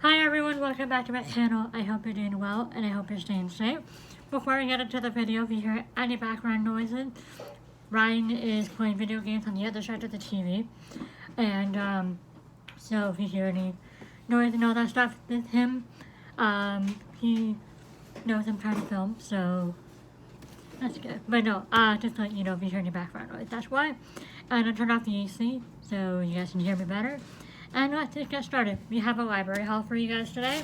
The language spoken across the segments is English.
Hi everyone, welcome back to my channel. I hope you're doing well and I hope you're staying safe. Before we get into the video, if you hear any background noises, Ryan is playing video games on the other side of the TV. And so if you hear any noise and all that stuff, it's him. He knows I'm trying to film, so that's good. But no, just to let you know if you hear any background noise, that's why. And I turned off the AC so you guys can hear me better. And let's just get started. We have a library haul for you guys today.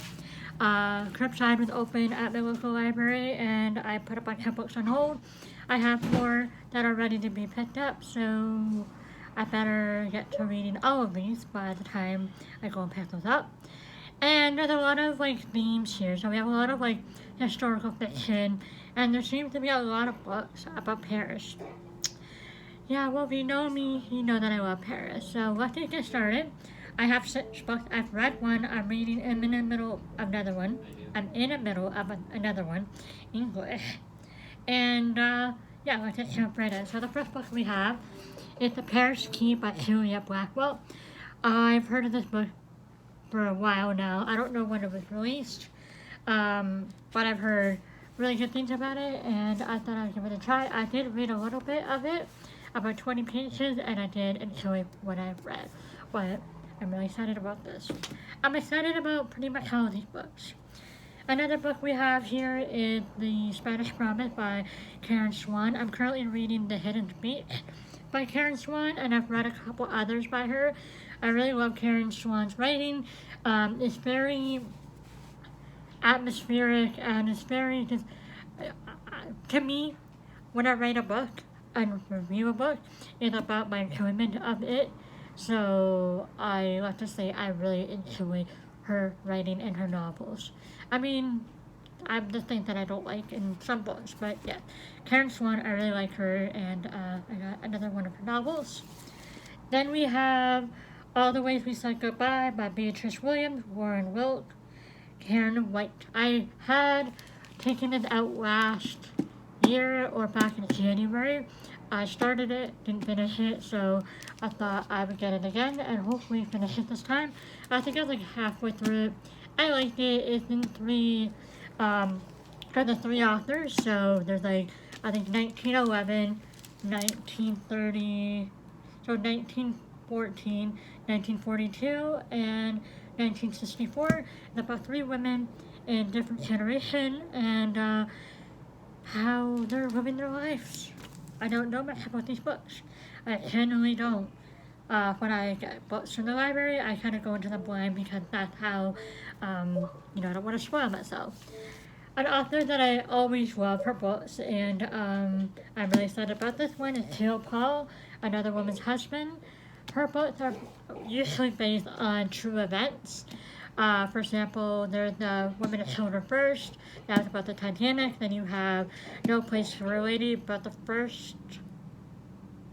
Curbside was open at my local library and I put a bunch of books on hold. I have 4 that are ready to be picked up, so I better get to reading all of these by the time I go and pick those up. And there's a lot of themes here. So we have a lot of historical fiction, and there seems to be a lot of books about Paris. Yeah, well, if you know me, you know that I love Paris. So let's just get started. I have 6 books. I've read one. I'm reading. I'm in the middle of another one. Another one, English. And yeah, let's just jump right in. So the first book we have is The Paris Key by Julia Blackwell. I've heard of this book for a while now. I don't know when it was released, but I've heard really good things about it, and I thought I'd give it a try. I did read a little bit of it, about 20 pages, and I did enjoy what I've read. But I'm really excited about this. I'm excited about pretty much all of these books. Another book we have here is The Spanish Promise by Karen Swan. I'm currently reading The Hidden Speech by Karen Swan, and I've read a couple others by her. I really love Karen Swan's writing. It's very atmospheric, and it's very just, to me, when I write a book and review a book, it's about my enjoyment of it. So I like to say I really enjoy her writing and her novels. I mean, I'm the things that I don't like in some books, but yeah, Karen Swan, I really like her, and I got another one of her novels. Then we have All the Ways We Said Goodbye by Beatrice Williams, Warren Wilk, Karen White. I had taken it out last year or back in January. I started it, didn't finish it, so I thought I would get it again and hopefully finish it this time. I think I was halfway through it. I liked it. It's in 3, for the 3 authors, so there's I think 1911, 1930, so 1914, 1942, and 1964. It's about 3 women in different generations and how they're living their lives. I don't know much about these books. I generally don't. When I get books from the library, I kind of go into them blind because that's how, I don't want to spoil myself. An author that I always love her books, and I'm really excited about this one, is Theo Paul, Another Woman's Husband. Her books are usually based on true events. For example, there's The Woman of Children First, that's about the Titanic. Then you have No Place for a Lady, about the First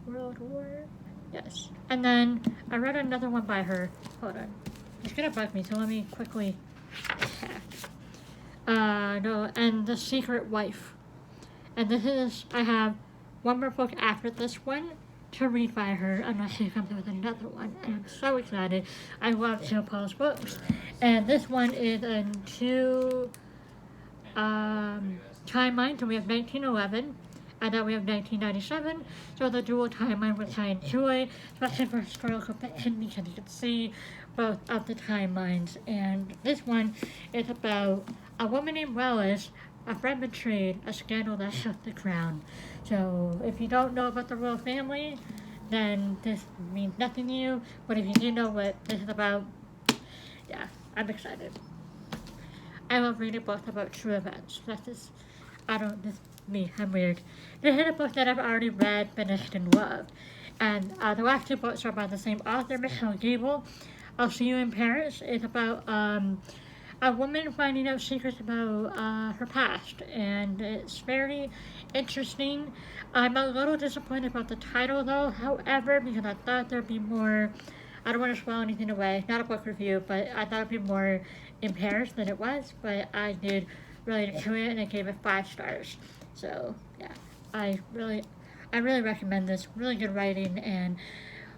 World War. Yes. And then I read another one by her. Hold on. It's gonna bug me, so let me quickly check. No, and The Secret Wife. And this is, I have one more book after this one to read by her unless she comes with another one. And I'm so excited. I love Jill Paul's books. And this one is in 2 timelines. So we have 1911 and then we have 1997. So the dual timeline, which I enjoy, especially for historical fiction, because you can see both of the timelines. And this one is about a woman named Wellis, a friend betrayed, a scandal that shook the crown. So if you don't know about the royal family, then this means nothing to you. But if you do know what this is about, yeah, I'm excited. I love reading books about true events. Me, I'm weird. This is a book that I've already read, finished, and loved. And the last 2 books are by the same author, Michelle Gable. I'll See You in Paris is about a woman finding out secrets about her past, and it's very interesting. I'm a little disappointed about the title though, however, because I thought there'd be more. I don't want to spoil anything away, not a book review, but I thought it'd be more in Paris than it was, but I did really enjoy it and I gave it 5 stars. So yeah, I really recommend this. Really good writing, and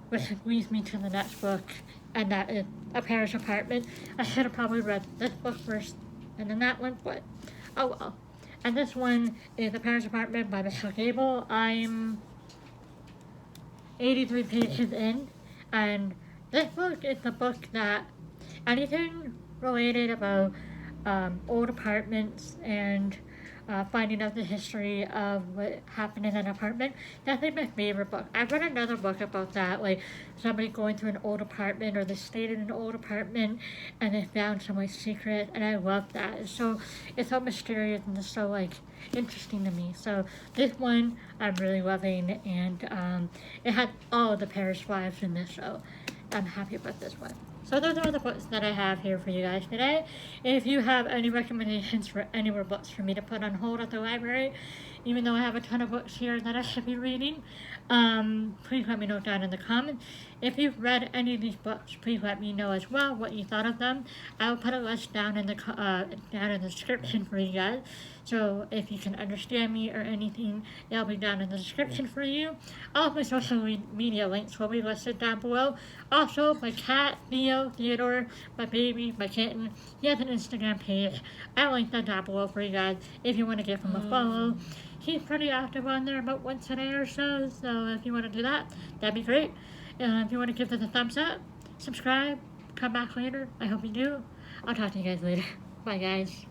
which leads me to the next book, and that is A Paris Apartment. I should have probably read this book first and then that one, but oh well. And this one is A Paris Apartment by Michelle Gable. I'm 83 pages in, and this book is the book that anything related about old apartments and finding out the history of what happened in an apartment. That's like my favorite book. I've read another book about that, like somebody going through an old apartment or they stayed in an old apartment and they found some like secret, and I love that. It's so mysterious and it's so like interesting to me. So this one I'm really loving, and it had all the Paris wives in this, so I'm happy about this one. So those are the books that I have here for you guys today. If you have any recommendations for any more books for me to put on hold at the library, even though I have a ton of books here that I should be reading, please let me know down in the comments. If you've read any of these books, please let me know as well what you thought of them. I will put a list down in the description for you guys. So if you can understand me or anything, it'll be down in the description for you. All of my social media links will be listed down below. Also, my cat, Theodore, my baby, my kitten, he has an Instagram page. I'll link that down below for you guys if you want to give him a follow. He's pretty active on there about once a day or so if you want to do that, that'd be great. If you want to give this a thumbs up, subscribe, come back later. I hope you do. I'll talk to you guys later. Bye, guys.